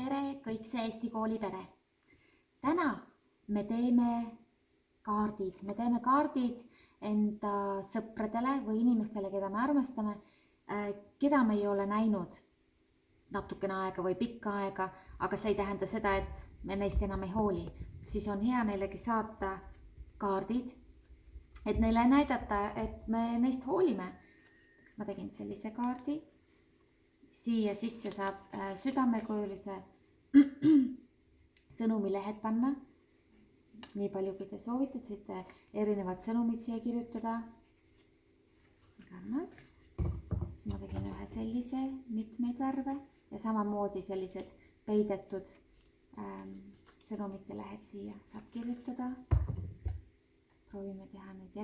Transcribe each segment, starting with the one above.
tere, kõik see Eesti kooli pere. Täna me teeme kaardid enda sõpradele või inimestele, keda me armastame, keda me ei ole näinud natukene aega või pikka aega, aga see ei tähenda seda, et me neist enam ei hooli. Siis on hea neilegi saata kaardid, et neile näidata, et me neist hoolime. Ma tegin sellise kaardi. Siia sisse saab südamekujulise sõnumilehed panna. Nii palju, kui te soovite, saite erinevad sõnumid siia kirjutada. Kannas. Siis ma tegin ühe sellise, mitmeid värve ja samamoodi sellised peidetud sõnumite lehed siia saab kirjutada. Proovime teha neid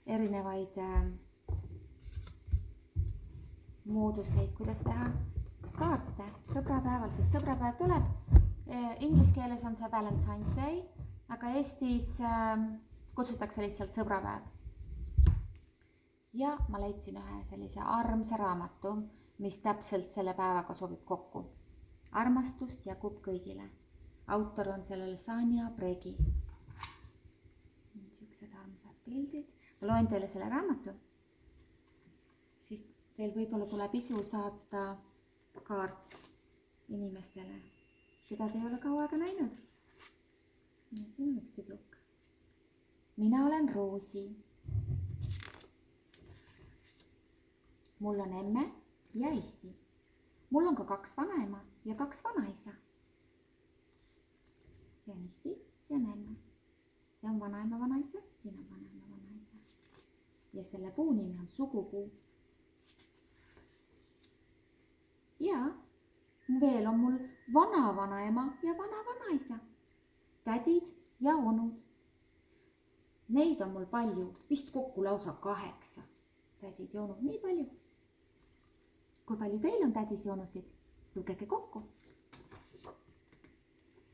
erinevaid mooduseid, kuidas teha kaarte sõbrapäeval, sest sõbrapäev tuleb. Inglise keeles on see Valentine's Day, aga Eestis kutsutakse lihtsalt sõbrapäev. Ja ma leidsin ühe sellise armsa raamatu, mis täpselt selle päevaga sobib kokku. Armastust jagub kõigile. Autor on sellele Sanja Bregi. Niisugused armsad pildid. Ma loen teile selle raamatu. Siis teil võib-olla tuleb isu saata kaart inimestele, keda te ei ole kaua aega näinud. Ja siin on üks tüdruk. Mina olen Roosi. Mul on emme ja issi. Mul on ka 2 vanaema ja 2 vanaisa. See on issi, see on emme. See on vanaema vanaisa, siin on vanaema vanaisa. Ja selle puu nimi on sugupuu. Ja veel on mul vana-vanaema ja vana-vanaisa, tädid ja onud. Neid on mul palju, vist kokku lausa 8 tädid ja onud, nii palju. Kui palju teil on tädis ja onusid? Lugege kokku.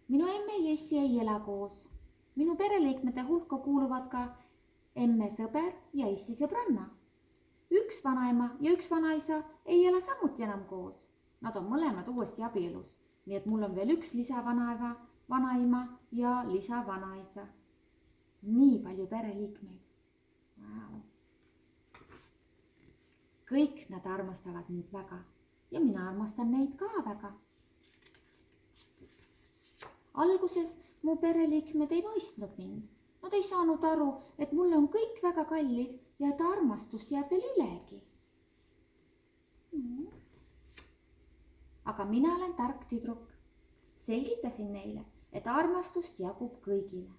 Minu emme ja issi ei ela koos. Minu pereliikmete hulka kuuluvad ka emme sõber ja issi sõbranna. 1 vanaema ja 1 vanaisa ei ela samuti enam koos. Nad on mõlemad uuesti abielus, nii et mul on veel 1 lisavanaema ja lisavanaisa. Nii palju pereliikmeid. Wow. Kõik nad armastavad mind väga ja mina armastan neid ka väga. Alguses mu pereliikmed ei mõistnud mind. Nad ei saanud aru, et mulle on kõik väga kallid ja et armastust jääb veel ülegi. Aga mina olen tark tüdruk. Selgitasin neile, et armastust jagub kõigile.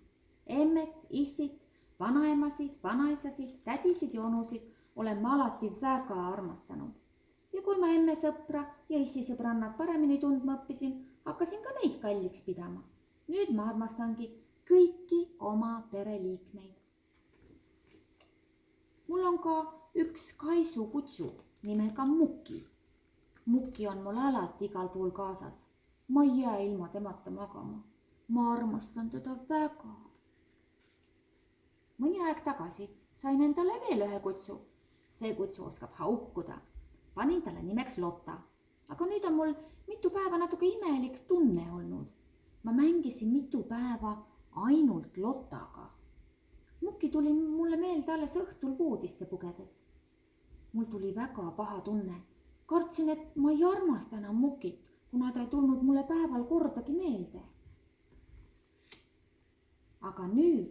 Emmet, issit, vanaemasid, vanaisasid, tädisid ja onusid olen ma alati väga armastanud. Ja kui ma emme sõpra ja issi sõbrannad paremini tundma õppisin, hakkasin ka neid kalliks pidama. Nüüd ma armastangi kõiki oma pereliikmeid. Mul on ka 1 kaisukutsu nimega Muki. Muki on mul alati igal pool kaasas. Ma ei jää ilma temata magama. Ma armastan teda väga. Mõni aeg tagasi sain endale veel ühe kutsu. See kutsu oskab haukuda. Panin talle nimeks Lotta. Aga nüüd on mul mitu päeva natuke imelik tunne olnud. Ma mängisin mitu päeva ainult Lottaga. Muki tuli mulle meelde alles õhtul voodisse pugedes. Mul tuli väga paha tunne. Kartsin, et ma ei armasta enam Mukit, kuna ta ei tulnud mulle päeval kordagi meelde. Aga nüüd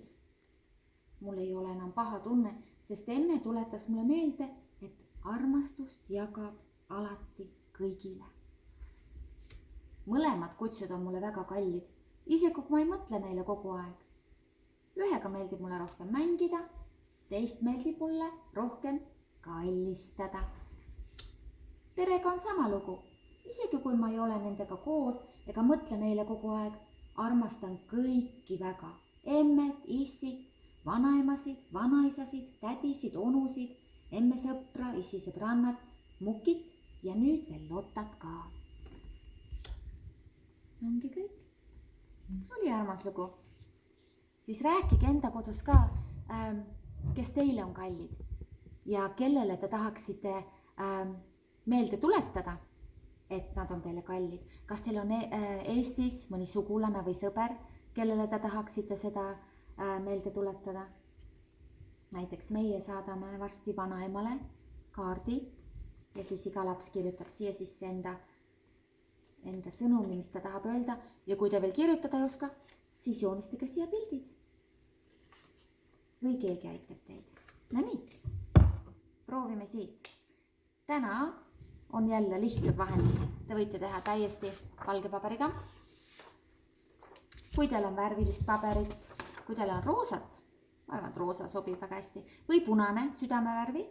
mul ei ole enam paha tunne, sest emme tuletas mulle meelde, et armastust jagab alati kõigile. Mõlemad kutsud on mulle väga kallid, isegi kui ma ei mõtle neile kogu aeg. Ühega meeldib mulle rohkem mängida, teist meeldib mulle rohkem kallistada. Perega on sama lugu. Isegi kui ma ei ole nendega koos ega mõtle neile kogu aeg, armastan kõiki väga. Emmet, issit, vanaemasid, vanaisasid, tädisid, onusid, emme sõpra, issi sõbrannad, Mukit ja nüüd veel Lotat ka. Ongi kõik. Oli armas lugu. Siis rääkige enda kodus ka, kes teile on kallid ja kellele te tahaksite meelde tuletada, et nad on teile kallid. Kas teil on Eestis mõni sugulane või sõber, kellele te tahaksite seda meelde tuletada? Näiteks meie saadame varsti vanaemale kaardi ja siis iga laps kirjutab siia sisse enda sõnumi, mis ta tahab öelda. Ja kui te veel kirjutada ei oska, siis joonistage siia pildid. Või keegi aitab teid. No nii, proovime siis. Täna on jälle lihtsad vahendid. Te võite teha täiesti valge paberiga. Kui teil on värvilist paberit, kui teil on roosat, ma arvan, et roosa sobib väga hästi, või punane südamevärvi.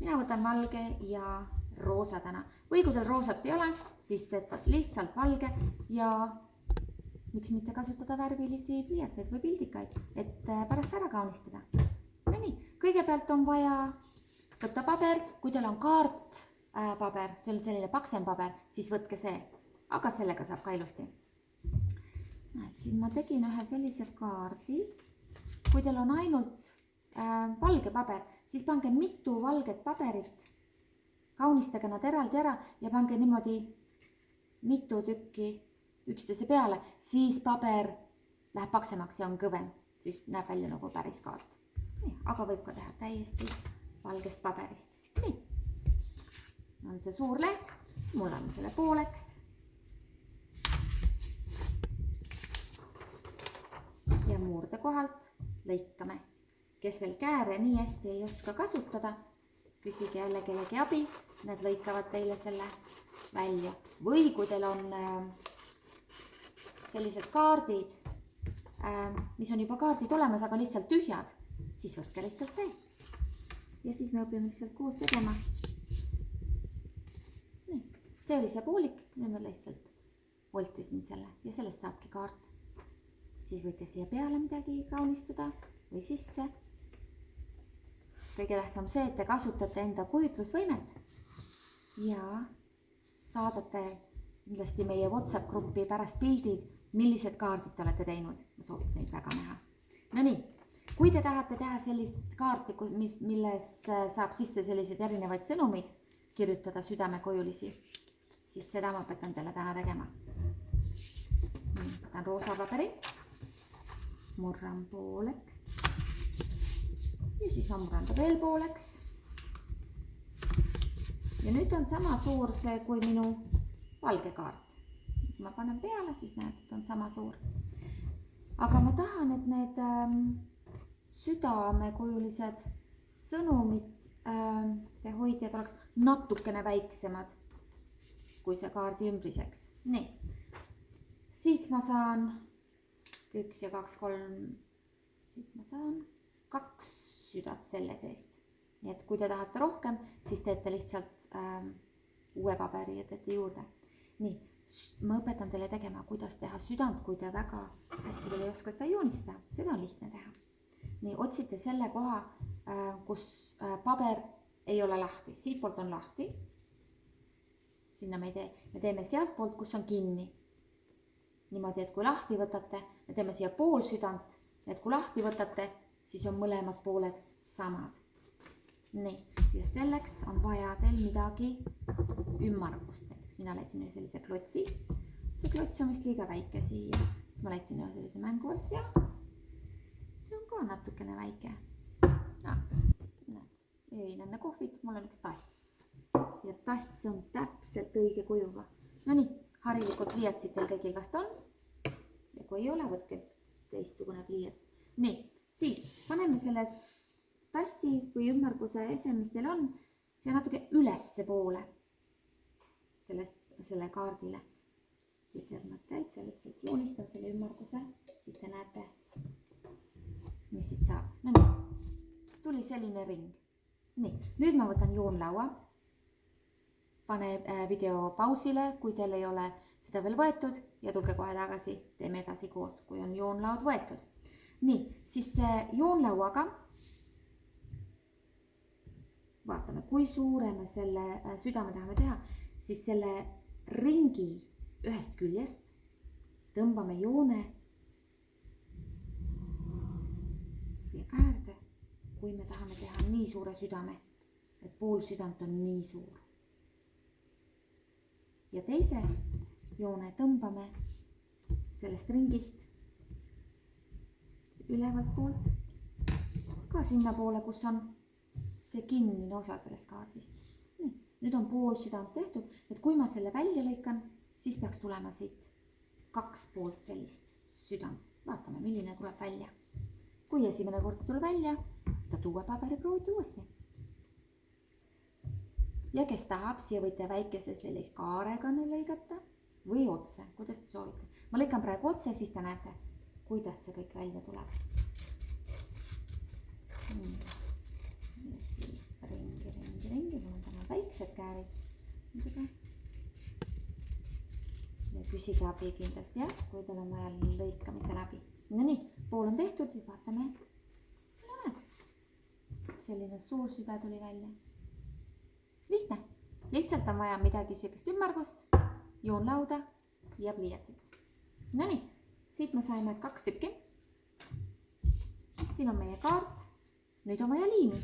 Mina võtan valge ja roosa täna. Või kui teil roosat ei ole, siis teete lihtsalt valge ja miks mitte kasutada värvilisi pliiatseid või pildikaid, et pärast ära kaunistada. No nii, kõigepealt on vaja võtta paber, kui teil on kaartpaber, see on selline paksem paber, siis võtke see, aga sellega saab ka ilusti. Siis ma tegin ühe sellise kaardi. Kui teil on ainult valge paber, siis pange mitu valget paberit, kaunistage nad eraldi ära ja pange niimoodi mitu tükki üksteise peale, siis paber läheb paksemaks ja on kõvem, siis näeb välja nagu päris kaart. Aga võib ka teha täiesti valgest paberist. Nii, on see suur leht, mullame selle pooleks. Ja muurde kohalt lõikame. Kes veel kääre nii hästi ei oska kasutada, küsige jälle kellegi abi, need lõikavad teile selle välja. Või kui teil on sellised kaardid, mis on juba kaardid olemas, aga lihtsalt tühjad, siis võtke lihtsalt see. Ja siis me õpime lihtsalt koos tegema. Nii, see oli see poolik, nüüd ma lihtsalt voltisin selle ja sellest saabki kaart. Siis võite siia peale midagi kaunistada või sisse. Kõige tähtsam see, et te kasutate enda kujutlusvõimet ja saadate kindlasti meie WhatsApp gruppi pärast pildid, millised kaardid te olete teinud. Ma sooviks neid väga näha. No nii, kui te tahate teha sellist kaarti, milles saab sisse sellised erinevaid sõnumid, kirjutada südamekujulisi, siis seda ma õpetan teile täna tegema. Võtan roosa paberi. Murran pooleks ja siis ma murran ta veel pooleks. Ja nüüd on sama suur see kui minu valge kaart. Kui ma panen peale, siis näed, et on sama suur. Aga ma tahan, et need südamekujulised sõnumid ja hoidjad oleks natukene väiksemad kui see kaardi ümbriseks. Nii, siit ma saan 1 ja 2, 3, siit ma saan 2 südat selle seest. Nii et kui te tahate rohkem, siis teete lihtsalt uue paberi ja teete juurde. Nii, ma õpetan teile tegema, kuidas teha südant, kui te väga hästi veel ei oska seda joonistada. Seda on lihtne teha. Nii, otsite selle koha, kus paber ei ole lahti. Siit poolt on lahti. Sinna me teeme sealt poolt, kus on kinni. Niimoodi, et kui lahti võtate, me teeme siia pool südant, et kui lahti võtate, siis on mõlemad pooled samad. Nii, ja selleks on vaja teil midagi ümmargust. Näiteks mina leidsin ühe sellise klotsi. See klots on vist liiga väike siia. Siis ma leidsin ühe sellise mänguasja. See on ka natukene väike. Jõin enne kohvit, mul on üks tass. Ja tass on täpselt õige kujuga. No nii, harilikud pliiatsid teil kõigil vast on. Ja kui ei ole, võtke teistsugune pliiats. Nii, siis paneme selle tassi või ümmarguse ese, mis teil on, see natuke ülesse poole selle kaardile. Ma täitsa lihtsalt joonistan selle ümmarguse, siis te näete, mis siit saab. No nii, tuli selline ring. Nii, nüüd ma võtan joonlaua. Pane video pausile, kui teil ei ole seda veel võetud ja tulge kohe tagasi, teeme edasi koos, kui on joonlaud võetud. Nii, siis joonlauaga vaatame, kui suure me selle südame tahame teha, siis selle ringi ühest küljest tõmbame joone siia äärde, kui me tahame teha nii suure südame, et pool südant on nii suur. ja teise joone tõmbame sellest ringist ülevalt poolt ka sinna poole, kus on see kinnine osa sellest kaardist. Nii, nüüd on pool südant tehtud, et kui ma selle välja lõikan, siis peaks tulema siit 2 poolt sellist südant. Vaatame, milline tuleb välja. Kui esimene kord tuleb välja, võtad uue paberi, proovite uuesti. Ja kes tahab, siia võite väikese sellise kaarega lõigata või otse, kuidas te soovite. Ma lõikan praegu otse, siis te näete, kuidas see kõik välja tuleb. Ja siit ringi, mul on täna väiksed käärid. Ja küsige abi kindlasti, jah, kui teil on vaja lõikamise läbi. No nii, pool on tehtud ja vaatame. Selline suur süda tuli välja. Lihtne. Lihtsalt on vaja midagi sellist ümmargust, joonlauda ja pliiatsit. No nii, siit me saime 2 tükki. Siin on meie kaart. Nüüd on vaja liimi.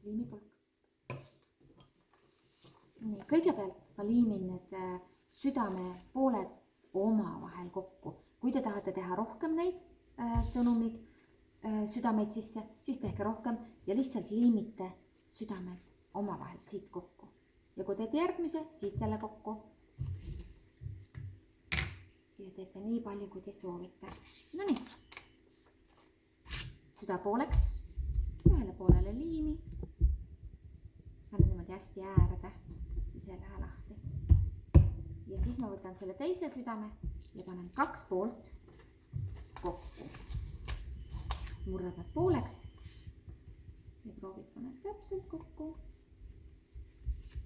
Liimipulk. Nii, kõigepealt ma liimin need südame pooled omavahel kokku. Kui te tahate teha rohkem neid sõnumid, südameid sisse, siis tehke rohkem ja lihtsalt liimite südamed omavahel siit kokku. Ja kui teete järgmise, siit jälle kokku. Ja teete nii palju, kui te soovite. No nii. Süda pooleks, ühele poolele liimi. Panen niimoodi hästi äärde, siis ei lähe lahti. Ja siis ma võtan selle teise südame ja panen 2 poolt kokku. Murrad nad pooleks ja proovid paned täpselt kokku.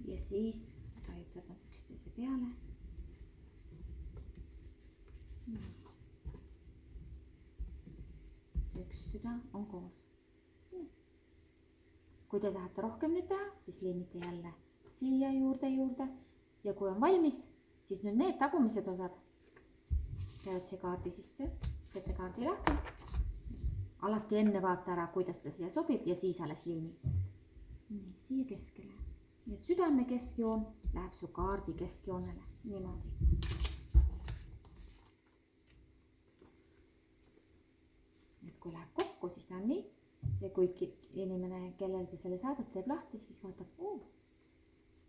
Ja siis vajutad nad üksteise peale. Üks süda on koos. Kui te tahate rohkem nüüd teha, siis liimite jälle siia juurde. Ja kui on valmis, siis nüüd need tagumised osad käivad siia kaardi sisse. Teete kaardi lahti. Alati enne vaata ära, kuidas ta siia sobib ja siis alles liimi. Nii, siia keskele. Nüüd südame keskjoon läheb su kaardi keskjoonele. Niimoodi. Et kui läheb kokku, siis ta on nii. Ja kui inimene, kellel te selle saadet teeb lahti, siis vaatab,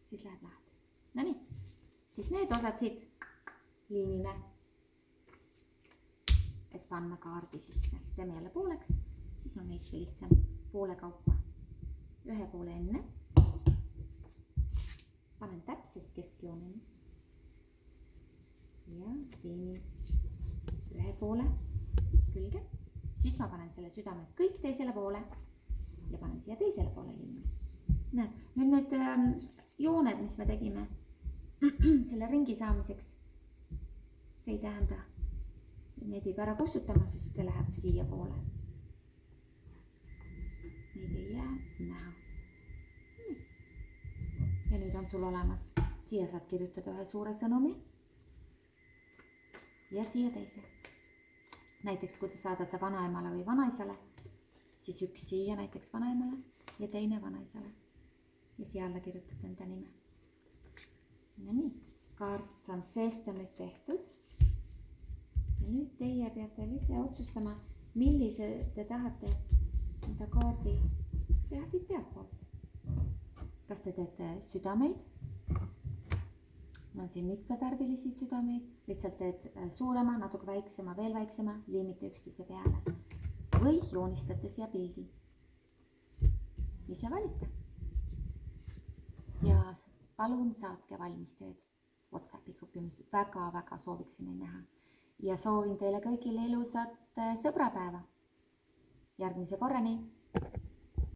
siis läheb lahti. No nii, siis need osad siit liimime, et panna kaardi sisse. Teeme jälle pooleks, siis on veidi lihtsam poole kaupa. Ühe poole enne. Panen täpselt keskjooneni. Ja liimin ühe poole külge. Siis ma panen selle südame kõik teisele poole ja panen siia teisele poole liimi. Näed, nüüd need jooned, mis me tegime selle ringi saamiseks, see ei tähenda, et need ei pea ära kustutama, sest see läheb siia poole. Neid ei jää näha. Ja nüüd on sul olemas. Siia saad kirjutada ühe suure sõnumi ja siia teise. Näiteks kui te saadate vanaemale või vanaisale, siis üks siia näiteks vanaemale ja teine vanaisale. Ja siia alla kirjutate enda nime. No nii, kaart on seest on nüüd tehtud. Ja nüüd teie peate ise otsustama, millise te tahate enda kaardi teha siit pealt poolt. Kas te teete südameid? On siin mitmevärvilisi südameid, lihtsalt teed suurema, natuke väiksema, veel väiksema, liimite üksteise peale. Või joonistate siia pildi. Ise valite. Ja palun saatke valmis tööd WhatsAppi gruppi, mis väga sooviksin neid näha. Ja soovin teile kõigile ilusat sõbrapäeva. Järgmise korrani!